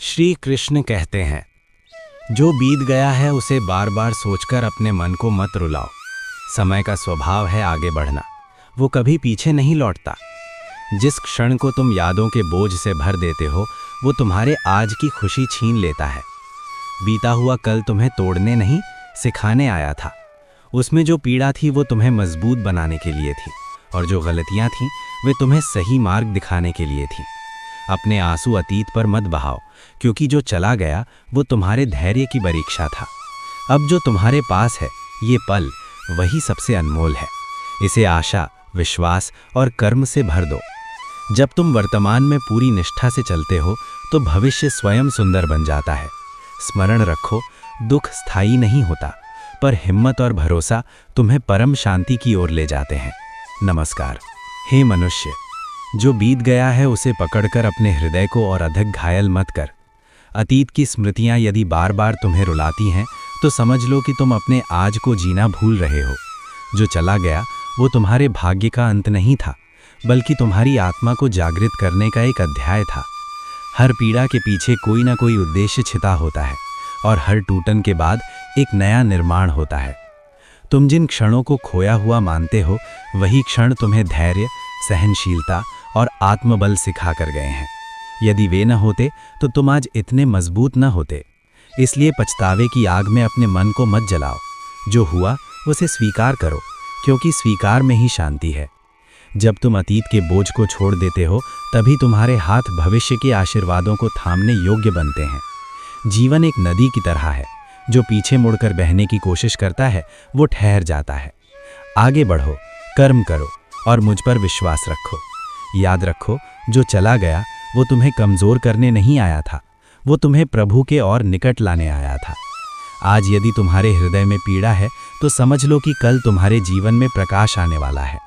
श्री कृष्ण कहते हैं, जो बीत गया है उसे बार बार सोचकर अपने मन को मत रुलाओ। समय का स्वभाव है आगे बढ़ना, वो कभी पीछे नहीं लौटता। जिस क्षण को तुम यादों के बोझ से भर देते हो, वो तुम्हारे आज की खुशी छीन लेता है। बीता हुआ कल तुम्हें तोड़ने नहीं, सिखाने आया था। उसमें जो पीड़ा थी वो तुम्हें मजबूत बनाने के लिए थी, और जो गलतियां थीं वे तुम्हें सही मार्ग दिखाने के लिए थीं। अपने आंसू अतीत पर मत बहाओ, क्योंकि जो चला गया वो तुम्हारे धैर्य की परीक्षा था। अब जो तुम्हारे पास है, ये पल, वही सबसे अनमोल है। इसे आशा, विश्वास और कर्म से भर दो। जब तुम वर्तमान में पूरी निष्ठा से चलते हो तो भविष्य स्वयं सुंदर बन जाता है। स्मरण रखो, दुख स्थायी नहीं होता, पर हिम्मत और भरोसा तुम्हें परम शांति की ओर ले जाते हैं। नमस्कार। हे मनुष्य, जो बीत गया है उसे पकड़कर अपने हृदय को और अधिक घायल मत कर। अतीत की स्मृतियां यदि बार बार तुम्हें रुलाती हैं तो समझ लो कि तुम अपने आज को जीना भूल रहे हो। जो चला गया वो तुम्हारे भाग्य का अंत नहीं था, बल्कि तुम्हारी आत्मा को जागृत करने का एक अध्याय था। हर पीड़ा के पीछे कोई ना कोई उद्देश्य छिपा होता है, और हर टूटन के बाद एक नया निर्माण होता है। तुम जिन क्षणों को खोया हुआ मानते हो, वही क्षण तुम्हें धैर्य, सहनशीलता और आत्मबल सिखा कर गए हैं। यदि वे न होते तो तुम आज इतने मजबूत न होते। इसलिए पछतावे की आग में अपने मन को मत जलाओ। जो हुआ उसे स्वीकार करो, क्योंकि स्वीकार में ही शांति है। जब तुम अतीत के बोझ को छोड़ देते हो, तभी तुम्हारे हाथ भविष्य के आशीर्वादों को थामने योग्य बनते हैं। जीवन एक नदी की तरह है, जो पीछे मुड़कर बहने की कोशिश करता है वो ठहर जाता है। आगे बढ़ो, कर्म करो और मुझ पर विश्वास रखो। याद रखो, जो चला गया वो तुम्हें कमज़ोर करने नहीं आया था, वो तुम्हें प्रभु के और निकट लाने आया था। आज यदि तुम्हारे हृदय में पीड़ा है तो समझ लो कि कल तुम्हारे जीवन में प्रकाश आने वाला है।